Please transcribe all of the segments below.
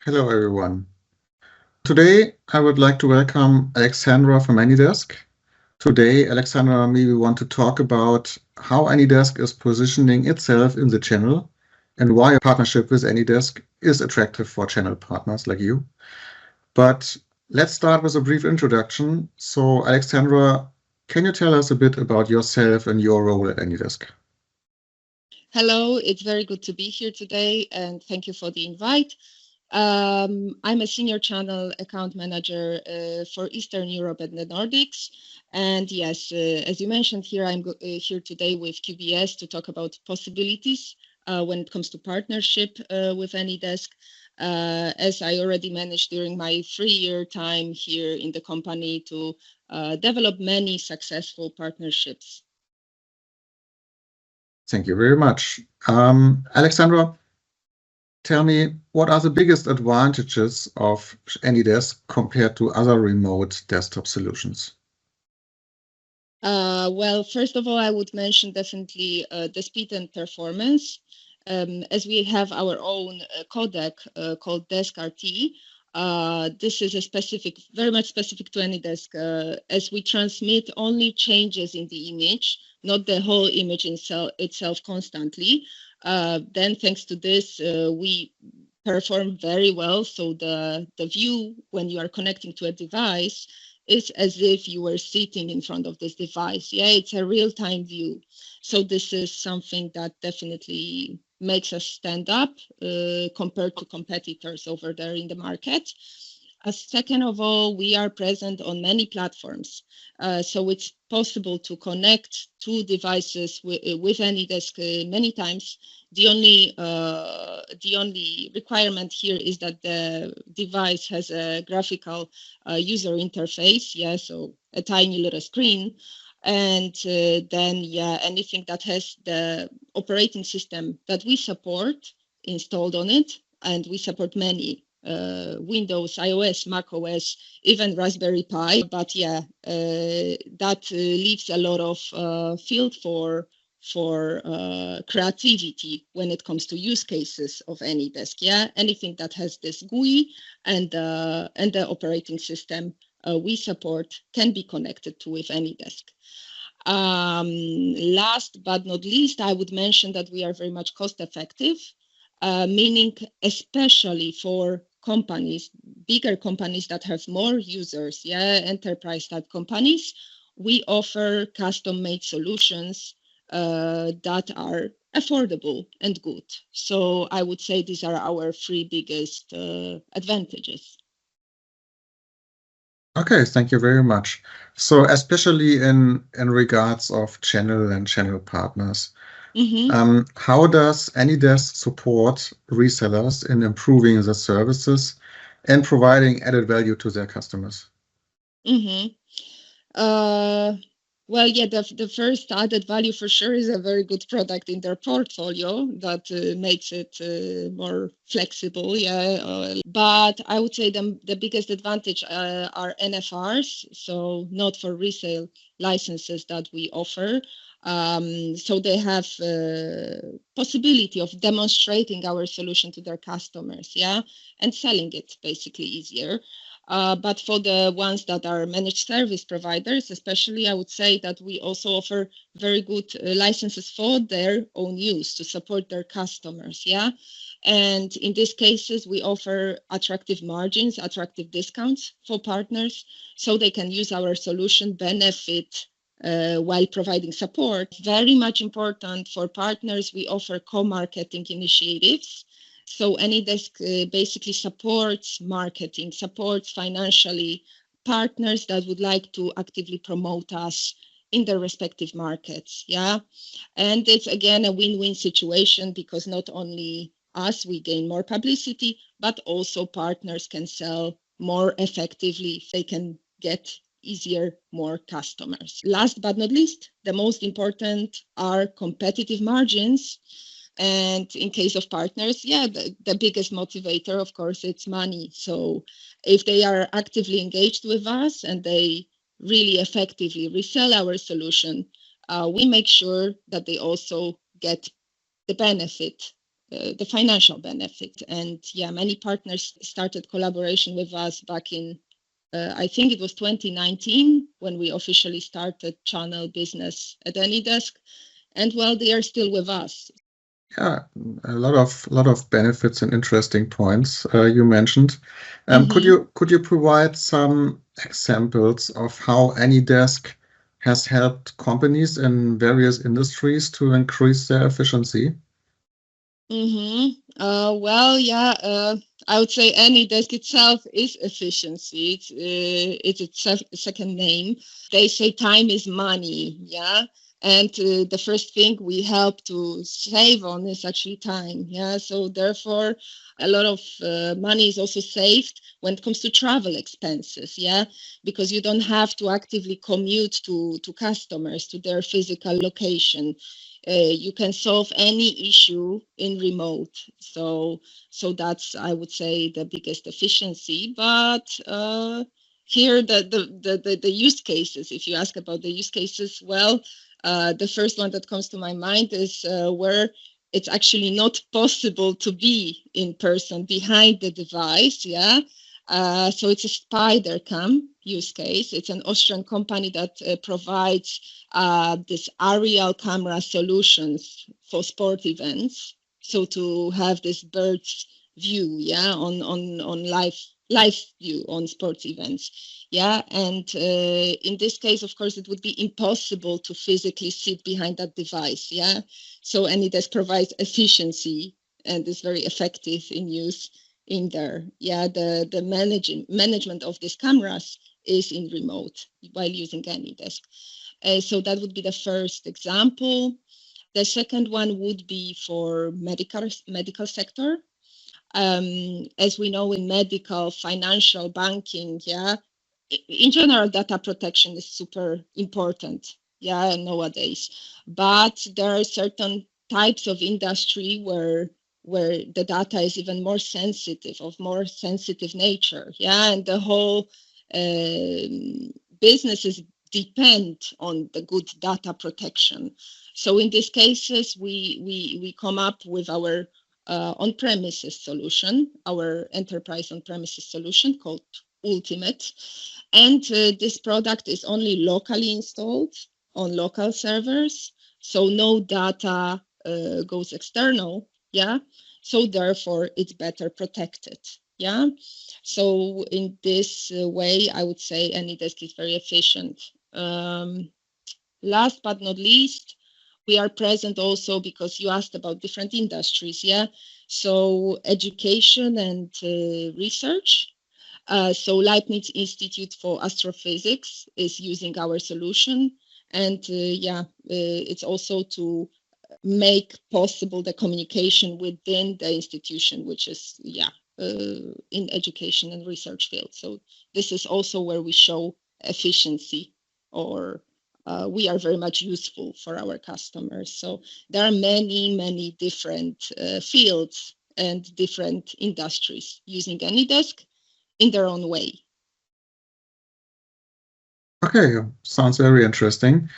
Hello, everyone. Today, I would like to welcome Aleksandra from AnyDesk. Today, Aleksandra and me we want to talk about how AnyDesk is positioning itself in the channel and why a partnership with AnyDesk is attractive for channel partners like you. But let's start with a brief introduction. So, Aleksandra, can you tell us a bit about yourself and your role at AnyDesk? Hello, it's very good to be here today, and thank you for the invite. I'm a senior channel account manager for Eastern Europe and the Nordics. And yes, as you mentioned here, I'm here today with QBS to talk about possibilities when it comes to partnership with AnyDesk. As I already managed during my 3-year time here in the company to develop many successful partnerships. Thank you very much. Aleksandra, tell me, what are the biggest advantages of AnyDesk compared to other remote desktop solutions? Well, first of all, I would mention definitely the speed and performance. As we have our own codec called DeskRT, this is very much specific to AnyDesk, as we transmit only changes in the image, not the whole image itself constantly. Then thanks to this, we perform very well. So the view when you are connecting to a device is as if you were sitting in front of this device. Yeah, it's a real-time view. So this is something that definitely makes us stand up compared to competitors over there in the market. Second of all, we are present on many platforms. So it's possible to connect two devices with AnyDesk many times. The only requirement here is that the device has a graphical user interface, so a tiny little screen. And then, anything that has the operating system that we support installed on it, and we support many Windows, iOS, Mac OS, even Raspberry Pi. But that leaves a lot of field for creativity when it comes to use cases of AnyDesk. Anything that has this GUI and the operating system we support can be connected to with AnyDesk. Last but not least, I would mention that we are very much cost effective, meaning especially for companies, bigger companies that have more users, enterprise type companies, we offer custom made solutions that are affordable and good. So I would say these are our 3 biggest advantages. Okay, thank you very much. So especially in regards of channel and channel partners, how does AnyDesk support resellers in improving the services and providing added value to their customers? The first added value for sure is a very good product in their portfolio that makes it more flexible. But I would say the biggest advantage are NFRs, so not for resale licenses that we offer. So they have possibility of demonstrating our solution to their customers, and selling it basically easier. But for the ones that are managed service providers, especially, I would say that we also offer very good licenses for their own use to support their customers. And in these cases, we offer attractive margins, attractive discounts for partners, so they can use our solution, benefit while providing support. Very much important for partners, we offer co-marketing initiatives. So AnyDesk basically supports marketing, supports financially partners that would like to actively promote us in their respective markets. And it's again a win-win situation, because not only us, we gain more publicity, but also partners can sell more effectively. They can get easier more customers. Last but not least, the most important are competitive margins. And in case of partners, the biggest motivator, of course, it's money. So if they are actively engaged with us and they really effectively resell our solution, we make sure that they also get the benefit the financial benefit. And yeah, many partners started collaboration with us back in, I think it was 2019 when we officially started channel business at AnyDesk. And well, they are still with us. Yeah, a lot of benefits and interesting points you mentioned. Could you provide some examples of how AnyDesk has helped companies in various industries to increase their efficiency? Well, yeah, I would say AnyDesk itself is efficiency. It's its second name. They say time is money, yeah. And the first thing we help to save on is actually time, yeah. So therefore, a lot of money is also saved when it comes to travel expenses, yeah, because you don't have to actively commute to customers to their physical location. You can solve any issue in remote. So that's, I would say, the biggest efficiency. But here the use cases, if you ask about the use cases, well, the first one that comes to my mind is where it's actually not possible to be in person behind the device, yeah. So it's a spider cam use case. It's an Austrian company that provides this aerial camera solutions for sport events. So to have this bird's view, yeah, on live view on sports events, yeah. And in this case, of course, it would be impossible to physically sit behind that device, yeah. So AnyDesk provides efficiency and is very effective in use in there. Yeah, the management of these cameras is in remote while using AnyDesk. So that would be the first example. The second one would be for medical sector. As we know, in medical, financial, banking, yeah, in general, data protection is super important, yeah, nowadays. But there are certain types of industry where the data is even more sensitive, of more sensitive nature, yeah, and the whole businesses depend on the good data protection. So in these cases, we come up with our on-premises solution, our enterprise on-premises solution called Ultimate. And this product is only locally installed on local servers, so no data goes external, yeah. So therefore, it's better protected, yeah. So in this way, I would say AnyDesk is very efficient. Last but not least, we are present also because you asked about different industries, yeah. So education and research. So Leibniz Institute for Astrophysics is using our solution, and it's also to make possible the communication within the institution, which is in education and research field. So this is also where we show efficiency, or we are very much useful for our customers. So there are many different fields and different industries using AnyDesk in their own way. Okay, sounds very interesting.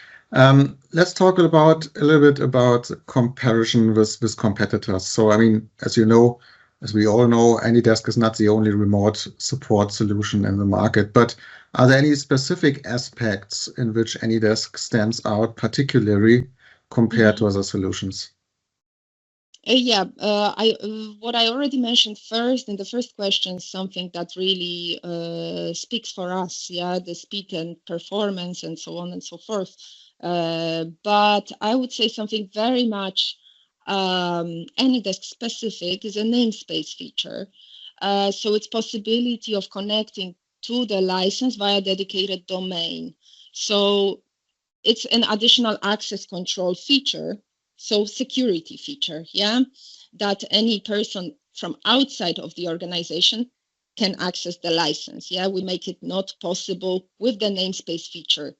Let's talk about a little bit about comparison with competitors. So, I mean, as you know, as we all know, AnyDesk is not the only remote support solution in the market, but are there any specific aspects in which AnyDesk stands out particularly compared to other solutions? What I already mentioned first in the first question is something that really speaks for us, yeah, the speed and performance and so on and so forth. But I would say something very much AnyDesk specific is a namespace feature. So it's possibility of connecting to the license via dedicated domain. So it's an additional access control feature. So security feature, yeah, that any person from outside of the organization can access the license. Yeah, we make it not possible with the namespace feature.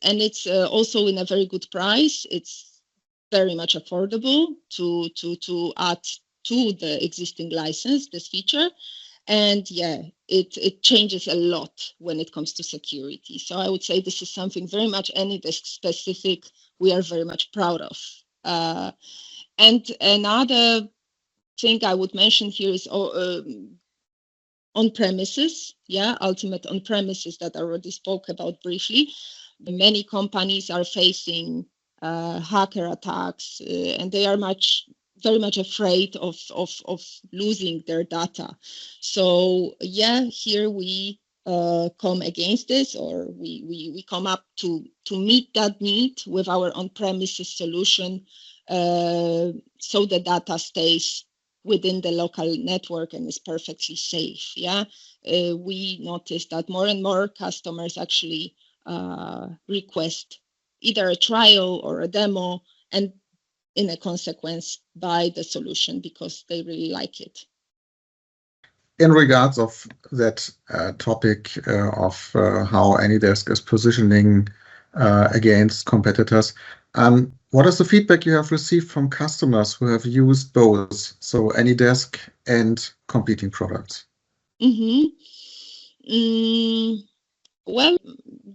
And it's also in a very good price. It's very much affordable to add to the existing license, this feature. And yeah, it changes a lot when it comes to security. So I would say this is something very much AnyDesk specific we are very much proud of. And another thing I would mention here is on-premises, ultimate on-premises that I already spoke about briefly. Many companies are facing hacker attacks, and they are very much afraid of losing their data. So here we come against this, or we come up to meet that need with our on-premises solution, so the data stays within the local network and is perfectly safe. We noticed that more and more customers actually request either a trial or a demo, and in a consequence buy the solution because they really like it. In regards of that topic of how AnyDesk is positioning against competitors, what is the feedback you have received from customers who have used both, so AnyDesk and competing products? Well,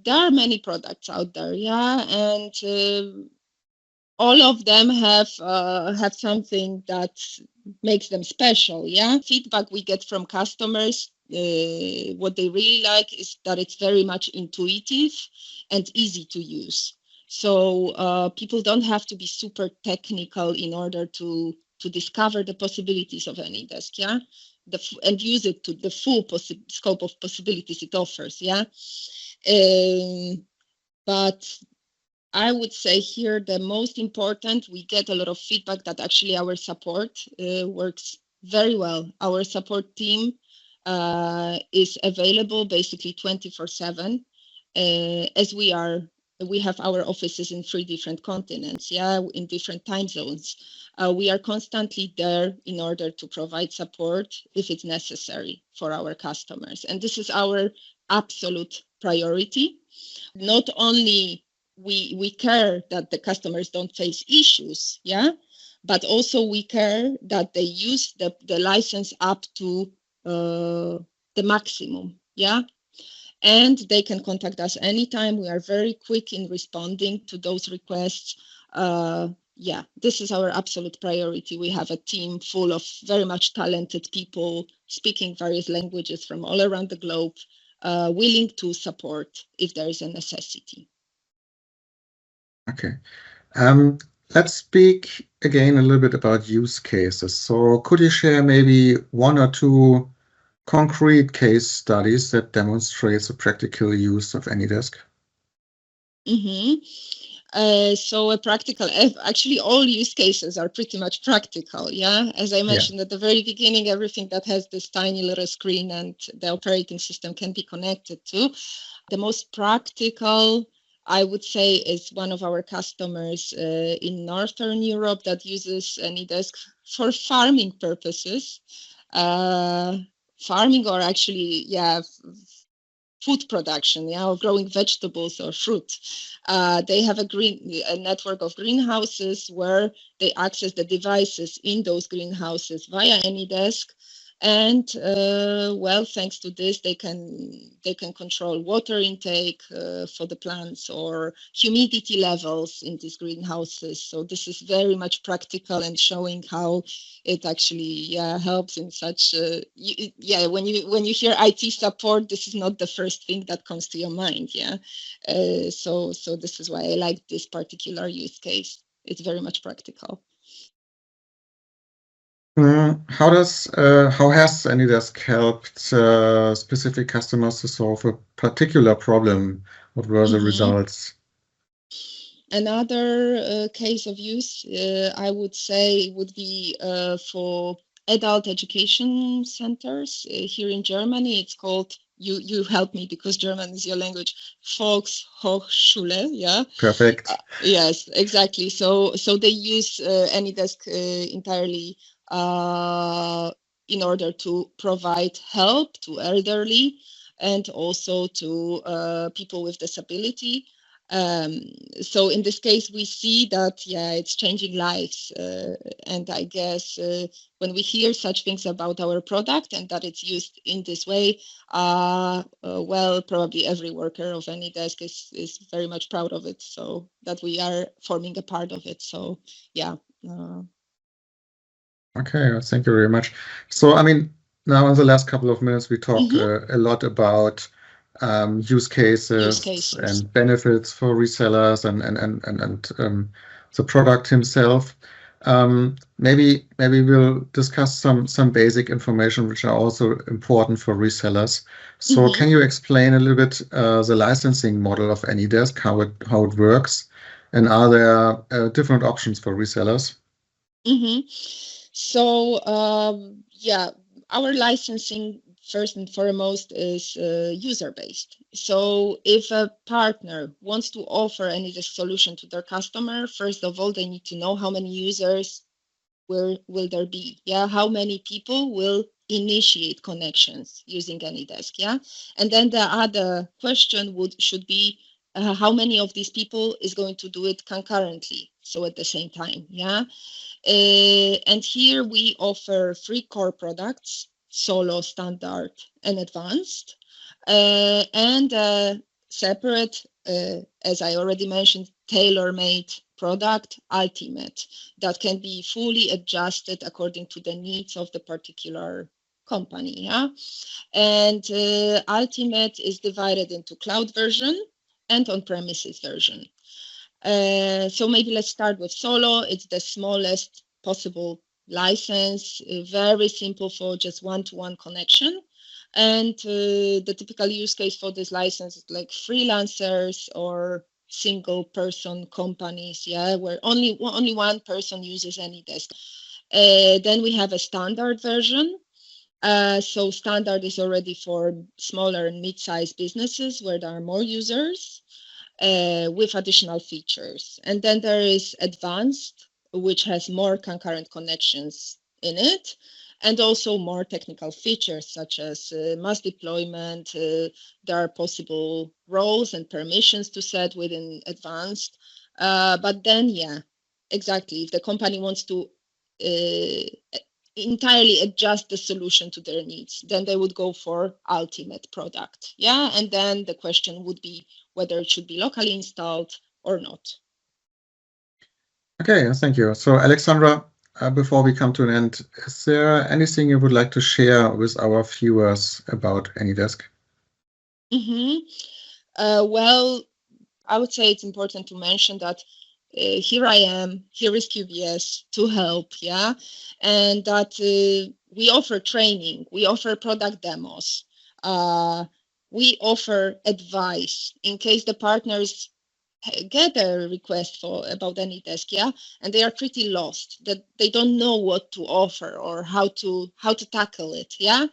there are many products out there, and all of them have something that makes them special. Feedback we get from customers, what they really like is that it's very much intuitive and easy to use. So people don't have to be super technical in order to discover the possibilities of AnyDesk, and use it to the full scope of possibilities it offers, but I would say here the most important, we get a lot of feedback that actually our support works very well. Our support team is available basically 24/7, as we have our offices in 3 different continents, in different time zones. We are constantly there in order to provide support if it's necessary for our customers. And this is our absolute priority. Not only we care that the customers don't face issues, but also we care that they use the license up to the maximum, and they can contact us anytime. We are very quick in responding to those requests. This is our absolute priority. We have a team full of very much talented people speaking various languages from all around the globe, willing to support if there is a necessity. Okay. Let's speak again a little bit about use cases. So could you share maybe 1 or 2 concrete case studies that demonstrates the practical use of AnyDesk? So a practical, actually all use cases are pretty much practical, As I mentioned at the very beginning, everything that has this tiny little screen and the operating system can be connected to. The most practical, I would say, is one of our customers in Northern Europe that uses AnyDesk for farming purposes. Farming, or actually, food production, or growing vegetables or fruit. They have a network of greenhouses where they access the devices in those greenhouses via AnyDesk. And thanks to this, they can control water intake for the plants, or humidity levels in these greenhouses. So this is very much practical and showing how it actually helps in such. When you hear IT support, this is not the first thing that comes to your mind. So this is why I like this particular use case. It's very much practical. How has AnyDesk helped specific customers to solve a particular problem? What were the results? Another case of use, I would say, would be for adult education centers here in Germany. It's called, you help me because German is your language, Volkshochschule, Perfect. Yes, exactly. So they use AnyDesk entirely in order to provide help to elderly and also to people with disability. So in this case, we see that, it's changing lives. And I guess when we hear such things about our product and that it's used in this way, probably every worker of AnyDesk is very much proud of it. So that we are forming a part of it. So, Okay, thank you very much. So, I mean, now in the last couple of minutes, we talked a lot about use cases and benefits for resellers and the product himself. Maybe we'll discuss some basic information which are also important for resellers. So, can you explain a little bit the licensing model of AnyDesk, how it works, and are there different options for resellers? So, yeah, our licensing first and foremost is user-based. So if a partner wants to offer AnyDesk solution to their customer, first of all, they need to know how many users will there be. Yeah, how many people will initiate connections using AnyDesk. Yeah, and then the other question should be how many of these people is going to do it concurrently, so at the same time. Yeah. And here we offer 3 core products: Solo, Standard, and Advanced, and separate, as I already mentioned, tailor-made product, Ultimate, that can be fully adjusted according to the needs of the particular company. Yeah? And Ultimate is divided into cloud version and on-premises version. So maybe let's start with Solo. It's the smallest possible license, very simple for just one-to-one connection. And the typical use case for this license is like freelancers or single person companies, yeah, where only one person uses AnyDesk. Then we have a standard version. So standard is already for smaller and mid-sized businesses where there are more users. With additional features. And then there is advanced, which has more concurrent connections in it, and also more technical features such as mass deployment. There are possible roles and permissions to set within advanced. But then, yeah, exactly. If the company wants to entirely adjust the solution to their needs, then they would go for ultimate product. Yeah, and then the question would be whether it should be locally installed or not. Okay, thank you. So, Aleksandra, before we come to an end, is there anything you would like to share with our viewers about AnyDesk? Well, I would say it's important to mention that here I am, here is QBS to help, yeah, and that we offer training, we offer product demos, we offer advice in case the partners get a request about AnyDesk, yeah, and they are pretty lost, that they don't know what to offer or how to tackle it, yeah.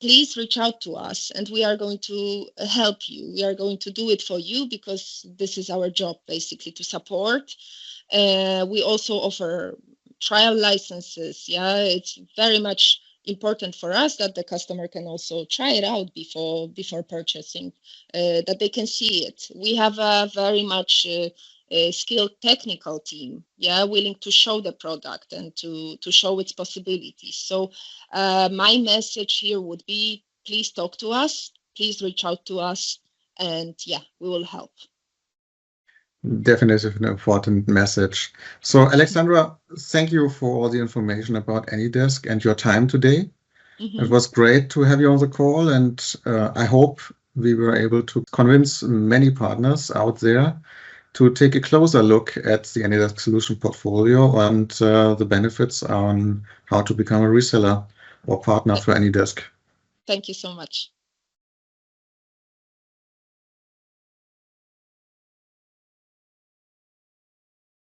Please reach out to us and we are going to help you. We are going to do it for you because this is our job, basically, to support. We also offer trial licenses. Yeah, it's very much important for us that the customer can also try it out before purchasing, that they can see it. We have a very much a skilled technical team, yeah, willing to show the product and to show its possibilities. So my message here would be, please talk to us, please reach out to us, and yeah, we will help. Definitely an important message. So, Aleksandra, thank you for all the information about AnyDesk and your time today. It was great to have you on the call, and I hope we were able to convince many partners out there to take a closer look at the AnyDesk solution portfolio and the benefits on how to become a reseller or partner for AnyDesk. Thank you so much.